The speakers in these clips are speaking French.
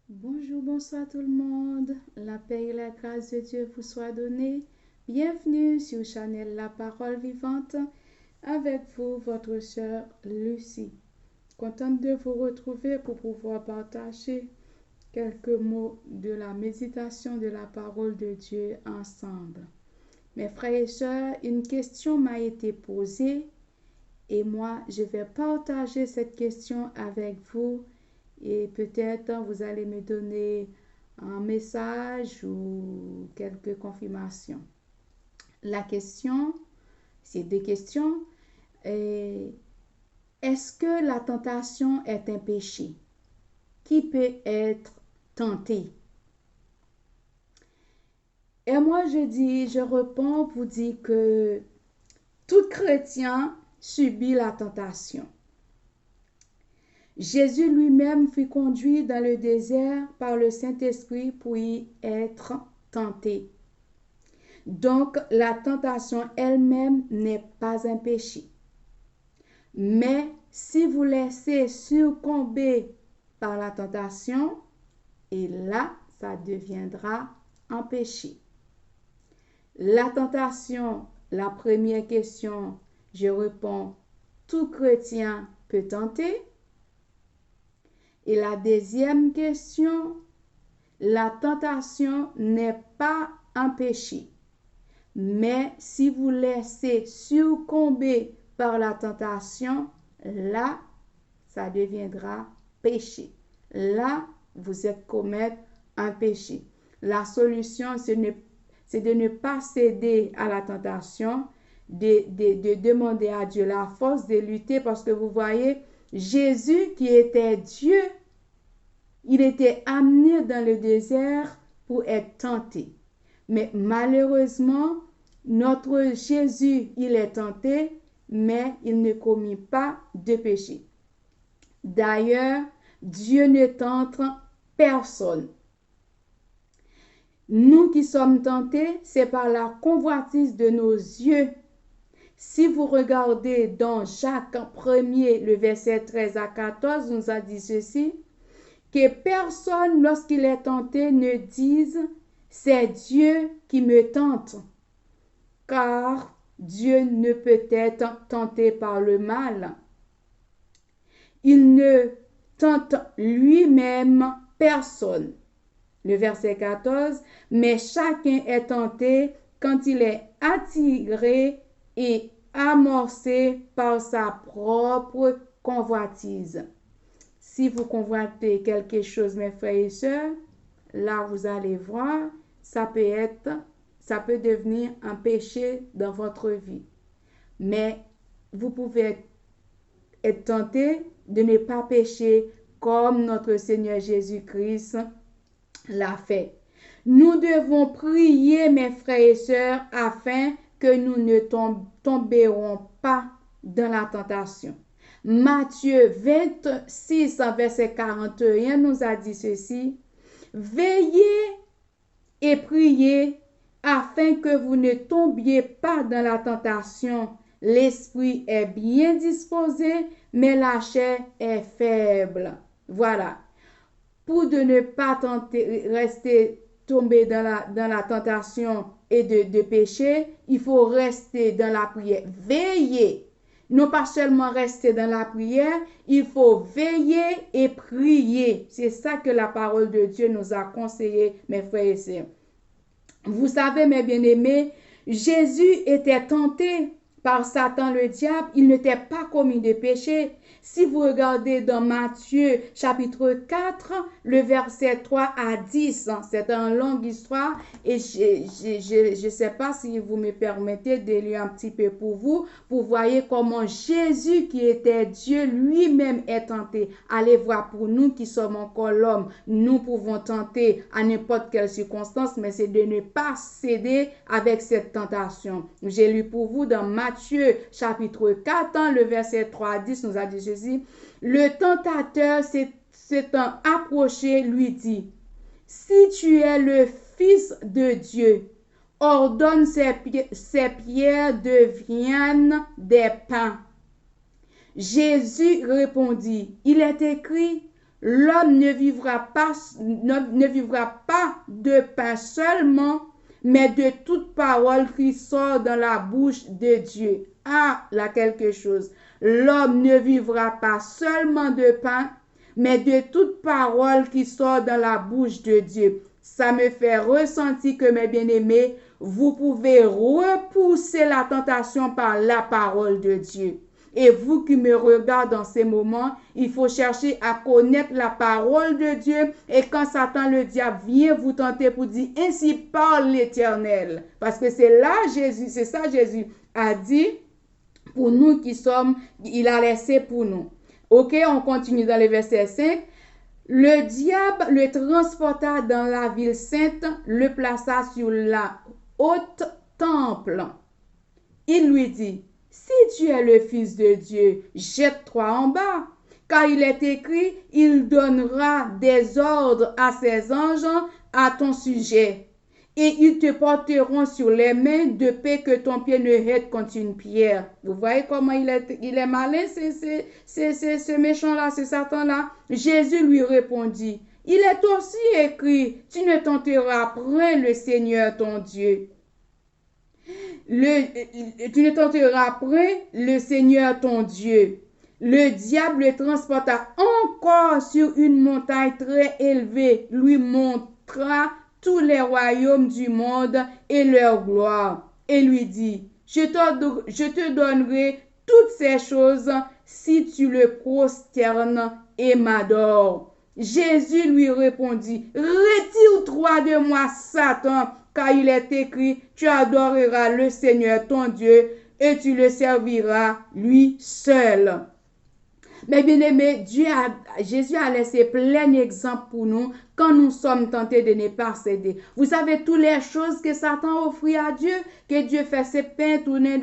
Bonjour, bonsoir tout le monde. La paix et la grâce de Dieu vous soient données. Bienvenue sur Chanel La Parole Vivante. Avec vous, votre sœur Lucie. Contente de vous retrouver pour pouvoir partager quelques mots de la méditation de la parole de Dieu ensemble. Mes frères et sœurs, une question m'a été posée et moi, je vais partager cette question avec vous. Et peut-être vous allez me donner un message ou quelques confirmations. La question, c'est deux questions. Est-ce que la tentation est un péché? Qui peut être tenté? Et moi, je réponds pour dire que tout chrétien subit la tentation. Jésus lui-même fut conduit dans le désert par le Saint-Esprit pour y être tenté. Donc, la tentation elle-même n'est pas un péché. Mais si vous laissez succomber par la tentation, et là, ça deviendra un péché. La tentation, la première question, je réponds, tout chrétien peut tenter. Et la deuxième question, la tentation n'est pas un péché. Mais si vous laissez succomber par la tentation, là, ça deviendra péché. Là, vous êtes commettre un péché. La solution, c'est de ne pas céder à la tentation, de demander à Dieu la force de lutter parce que vous voyez, Jésus qui était Dieu, il était amené dans le désert pour être tenté. Mais malheureusement, notre Jésus, il est tenté, mais il ne commit pas de péché. D'ailleurs, Dieu ne tente personne. Nous qui sommes tentés, c'est par la convoitise de nos yeux. Si vous regardez dans Jacques 1er, le verset 13 à 14, nous a dit ceci, que personne, lorsqu'il est tenté, ne dise « c'est Dieu qui me tente », car Dieu ne peut être tenté par le mal. Il ne tente lui-même personne. Le verset 14, « mais chacun est tenté quand il est attiré et amorcé par sa propre convoitise. » Si vous convoitez quelque chose, mes frères et sœurs, là vous allez voir, ça peut devenir un péché dans votre vie. Mais vous pouvez être tenté de ne pas pécher comme notre Seigneur Jésus-Christ l'a fait. Nous devons prier, mes frères et sœurs, afin que nous ne tomberons pas dans la tentation. Matthieu 26, verset 41 nous a dit ceci. Veillez et priez afin que vous ne tombiez pas dans la tentation. L'esprit est bien disposé, mais la chair est faible. Voilà. Pour de ne pas tomber dans la tentation et de pécher, il faut rester dans la prière. Veillez. Non pas seulement rester dans la prière, il faut veiller et prier. C'est ça que la parole de Dieu nous a conseillé, mes frères et sœurs. Vous savez, mes bien-aimés, Jésus était tenté par Satan le diable. Il n'était pas commis de péché. Si vous regardez dans Matthieu chapitre 4, le verset 3 à 10, c'est une longue histoire et je ne sais pas si vous me permettez de lire un petit peu pour vous voyez comment Jésus qui était Dieu lui-même est tenté. Allez voir pour nous qui sommes encore l'homme, nous pouvons tenter à n'importe quelle circonstance, mais c'est de ne pas céder avec cette tentation. J'ai lu pour vous dans Matthieu chapitre 4, le verset 3 à 10, nous a dit ceci. Le tentateur s'étant approché, lui dit, « Si tu es le Fils de Dieu, ordonne ces pierres deviennent des pains. » Jésus répondit, « Il est écrit, L'homme ne vivra pas de pain seulement, mais de toute parole qui sort dans la bouche de Dieu. Ah, là quelque chose. L'homme ne vivra pas seulement de pain, mais de toute parole qui sort dans la bouche de Dieu. Ça me fait ressentir que, mes bien-aimés, vous pouvez repousser la tentation par la parole de Dieu. Et vous qui me regardez dans ces moments, il faut chercher à connaître la parole de Dieu. Et quand Satan, le diable, vient vous tenter pour dire, ainsi parle l'Éternel. Parce que c'est là Jésus, c'est ça Jésus a dit pour nous qui sommes, il a laissé pour nous. Ok, on continue dans le verset 5. Le diable le transporta dans la ville sainte, le plaça sur la haute temple. Il lui dit, si tu es le Fils de Dieu, jette-toi en bas, car il est écrit, il donnera des ordres à ses anges à ton sujet, et ils te porteront sur les mains de paix que ton pied ne heurte contre une pierre. Vous voyez comment il est malin, ce méchant-là, ce Satan-là. Jésus lui répondit, il est aussi écrit, tu ne tenteras point le Seigneur ton Dieu. Tu ne tenteras point le Seigneur ton Dieu. Le diable le transporta encore sur une montagne très élevée, lui montra tous les royaumes du monde et leur gloire, et lui dit, je te donnerai toutes ces choses si tu le prosternes et m'adores. Jésus lui répondit, retire-toi de moi, Satan, car il est écrit, tu adoreras le Seigneur ton Dieu et tu le serviras lui seul. Mais bien aimé, Jésus a laissé plein d'exemples pour nous quand nous sommes tentés de ne pas céder. Vous savez toutes les choses que Satan offrit à Dieu, que Dieu fait ses pains tourner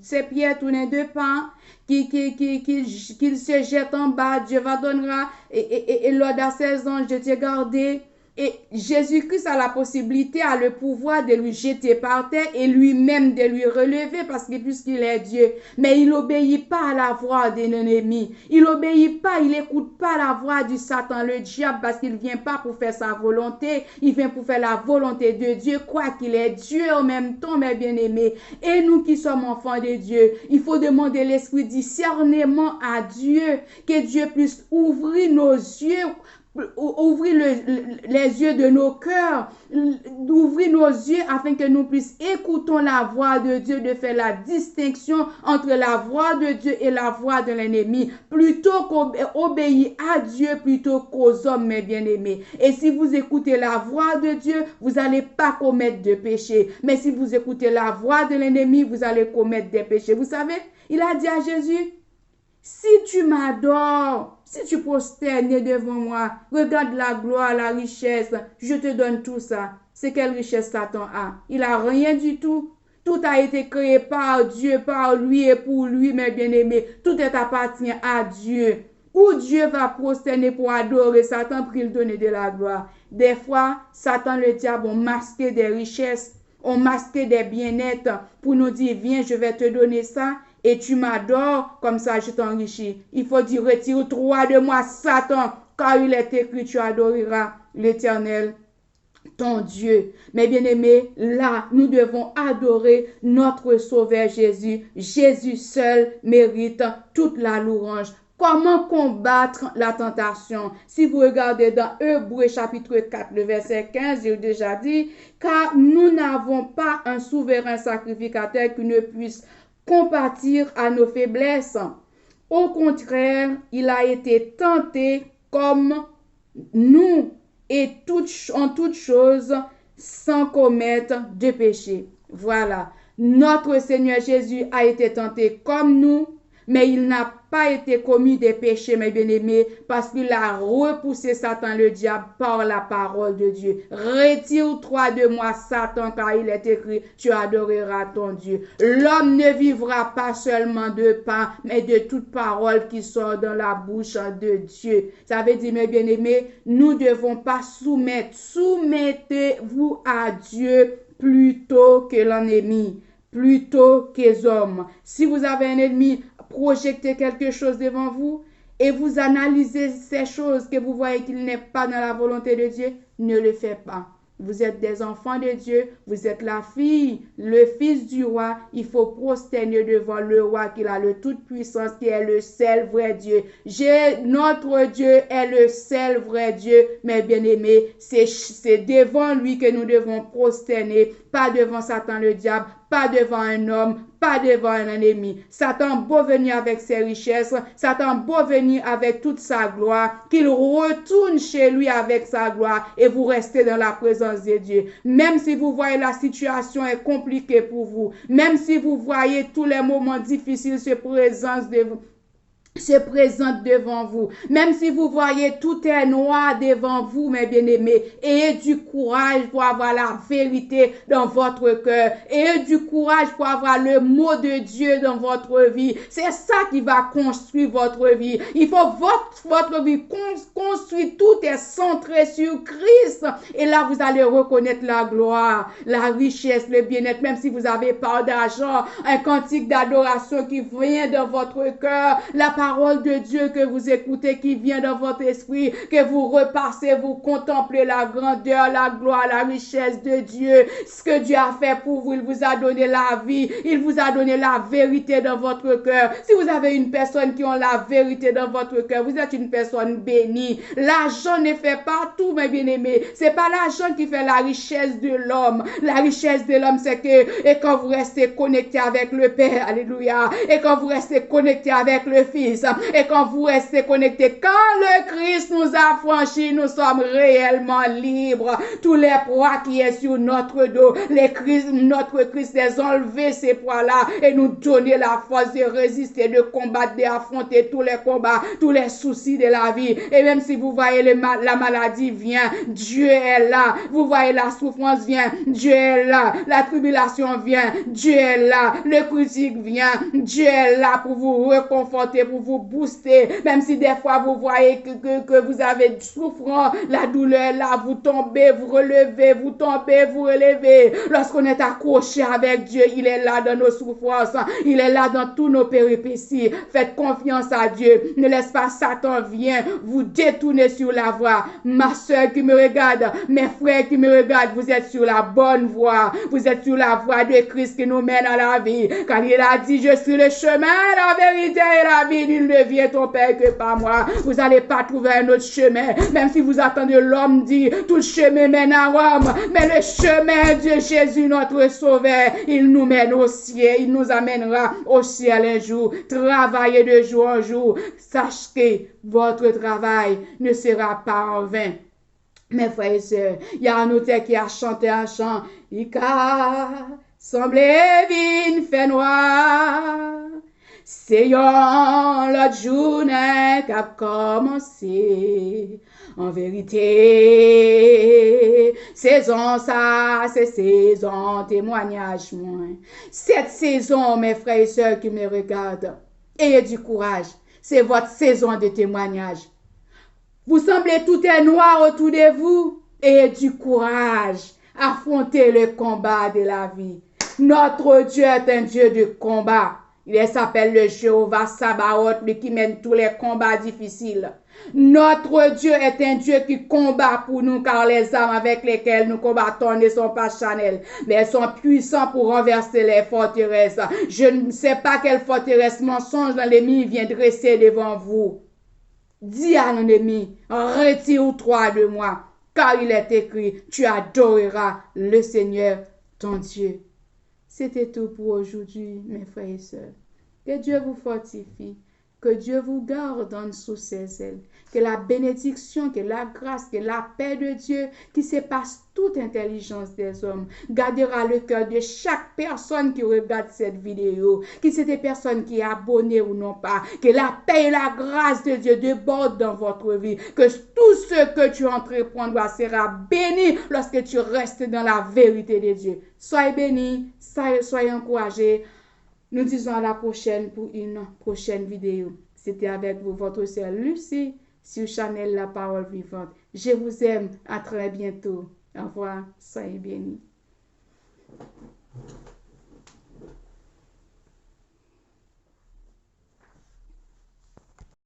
ses pierres tourner de pain, qu'il se jette en bas, Dieu va donnera et l'ordre à ses anges de te garder. Et Jésus-Christ a la possibilité, a le pouvoir de lui jeter par terre et lui-même de lui relever parce que puisqu'il est Dieu. Mais il n'obéit pas à la voix de l'ennemi. Il n'obéit pas, il n'écoute pas la voix du Satan, le diable, parce qu'il ne vient pas pour faire sa volonté. Il vient pour faire la volonté de Dieu, quoi qu'il est Dieu en même temps, mes bien-aimés. Et nous qui sommes enfants de Dieu, il faut demander l'esprit discernement à Dieu, que Dieu puisse ouvrir nos yeux, ouvrir les yeux de nos cœurs, d'ouvrir nos yeux afin que nous puissions écouter la voix de Dieu, de faire la distinction entre la voix de Dieu et la voix de l'ennemi, plutôt qu'obéir à Dieu plutôt qu'aux hommes, mes bien-aimés. Et si vous écoutez la voix de Dieu, vous n'allez pas commettre de péché. Mais si vous écoutez la voix de l'ennemi, vous allez commettre des péchés. Vous savez, il a dit à Jésus, si tu m'adores, si tu prosternes devant moi, regarde la gloire, la richesse, je te donne tout ça. C'est quelle richesse Satan a? Il n'a rien du tout. Tout a été créé par Dieu, par lui et pour lui, mes bien-aimés. Tout appartient à Dieu. Où Dieu va prosterner pour adorer Satan pour lui donner de la gloire. Des fois, Satan, le diable, ont masqué des richesses, ont masqué des bien-être pour nous dire, viens, je vais te donner ça. Et tu m'adores, comme ça je t'enrichis. Il faut dire, retire-toi de moi, Satan, car il est écrit, tu adoreras l'Éternel, ton Dieu. Mais bien aimé, là, nous devons adorer notre Sauveur Jésus. Jésus seul mérite toute la louange. Comment combattre la tentation? Si vous regardez dans Hébreux chapitre 4, le verset 15, j'ai déjà dit, car nous n'avons pas un souverain sacrificateur qui ne puisse compatir à nos faiblesses. Au contraire, il a été tenté comme nous et en toutes choses sans commettre de péché. Voilà, notre Seigneur Jésus a été tenté comme nous, mais il n'a pas été commis des péchés, mes bien-aimés, parce qu'il a repoussé Satan, le diable, par la parole de Dieu. Retire-toi de moi, Satan, car il est écrit, tu adoreras ton Dieu. L'homme ne vivra pas seulement de pain, mais de toute parole qui sort dans la bouche de Dieu. Ça veut dire, mes bien-aimés, nous ne devons pas soumettre. Soumettez-vous à Dieu plutôt que l'ennemi, plutôt que les hommes. Si vous avez un ennemi, projectez quelque chose devant vous et vous analysez ces choses que vous voyez qu'il n'est pas dans la volonté de Dieu, ne le faites pas. Vous êtes des enfants de Dieu, vous êtes la fille, le fils du roi. Il faut prosterner devant le roi qui a le toute-puissance, qui est le seul vrai Dieu. Notre Dieu est le seul vrai Dieu, mes bien-aimés. C'est devant lui que nous devons prosterner, pas devant Satan le diable, pas devant un homme, pas devant un ennemi. Satan beau venir avec ses richesses, Satan beau venir avec toute sa gloire, qu'il retourne chez lui avec sa gloire et vous restez dans la présence de Dieu. Même si vous voyez la situation est compliquée pour vous, même si vous voyez tous les moments difficiles se présente devant vous. Même si vous voyez tout est noir devant vous, mes bien-aimés, ayez du courage pour avoir la vérité dans votre cœur. Ayez du courage pour avoir le mot de Dieu dans votre vie. C'est ça qui va construire votre vie. Il faut votre vie construire, tout est centré sur Christ. Et là, vous allez reconnaître la gloire, la richesse, le bien-être, même si vous avez pas d'argent, un cantique d'adoration qui vient dans votre cœur, la parole de Dieu que vous écoutez qui vient dans votre esprit, que vous repassez, vous contemplez la grandeur, la gloire, la richesse de Dieu, ce que Dieu a fait pour vous. Il vous a donné la vie, il vous a donné la vérité dans votre cœur. Si vous avez une personne qui a la vérité dans votre cœur, vous êtes une personne bénie. L'argent ne fait pas tout, mes bien-aimés. C'est pas l'argent qui fait la richesse de l'homme. La richesse de l'homme, c'est que, et quand vous restez connecté avec le Père, alléluia, et quand vous restez connecté avec le Fils, et quand vous restez connecté, quand le Christ nous a franchis, nous sommes réellement libres. Tous les poids qui est sur notre dos, notre Christ les enlever ces poids-là et nous donner la force de résister, de combattre, d'affronter tous les combats, tous les soucis de la vie. Et même si vous voyez la maladie vient, Dieu est là. Vous voyez la souffrance vient, Dieu est là. La tribulation vient, Dieu est là. Le critique vient, Dieu est là pour vous reconforter, pour vous booster, même si des fois vous voyez que vous avez souffrance, la douleur là, vous tombez, vous relevez, vous tombez, vous relevez. Lorsqu'on est accroché avec Dieu, il est là dans nos souffrances, il est là dans tous nos péripéties. Faites confiance à Dieu, ne laisse pas Satan venir vous détourner sur la voie. Ma soeur qui me regarde, mes frères qui me regardent, vous êtes sur la bonne voie, vous êtes sur la voie de Christ qui nous mène à la vie, car il a dit, je suis le chemin, la vérité et la vie. Il ne vient ton Père que par moi. Vous n'allez pas trouver un autre chemin. Même si vous attendez l'homme dit, tout chemin mène à Rome. Mais le chemin de Jésus, notre Sauveur, il nous mène au ciel. Il nous amènera au ciel un jour. Travaillez de jour en jour. Sachez que votre travail ne sera pas en vain. Mes frères et sœurs, il y a un auteur qui a chanté un chant. Ika, semblait vin fait noir. C'est l'autre journée qui a commencé. En vérité, saison ça, c'est saison témoignage moins. Cette saison, mes frères et sœurs qui me regardent, ayez du courage. C'est votre saison de témoignage. Vous semblez tout est noir autour de vous. Ayez du courage. Affrontez le combat de la vie. Notre Dieu est un Dieu de combat. Il s'appelle le Jéhovah Sabaoth, lui qui mène tous les combats difficiles. Notre Dieu est un Dieu qui combat pour nous, car les armes avec lesquelles nous combattons ne sont pas charnelles, mais elles sont puissantes pour renverser les forteresses. Je ne sais pas quelle forteresse mensonge l'ennemi vient dresser devant vous. Dis à l'ennemi, retire-toi de moi, car il est écrit, tu adoreras le Seigneur, ton Dieu. C'était tout pour aujourd'hui, mes frères et sœurs. Que Dieu vous fortifie, que Dieu vous garde sous ses ailes, que la bénédiction, que la grâce, que la paix de Dieu, qui surpasse toute intelligence des hommes, gardera le cœur de chaque personne qui regarde cette vidéo, que c'est des personnes qui sont abonnées ou non pas, que la paix et la grâce de Dieu débordent dans votre vie, que tout ce que tu entreprendras sera béni lorsque tu restes dans la vérité de Dieu. Soyez bénis, soyez encouragés. Nous disons à la prochaine pour une prochaine vidéo. C'était avec vous, votre sœur Lucie, sur Channel La Parole Vivante. Je vous aime. À très bientôt. Au revoir. Soyez bénis.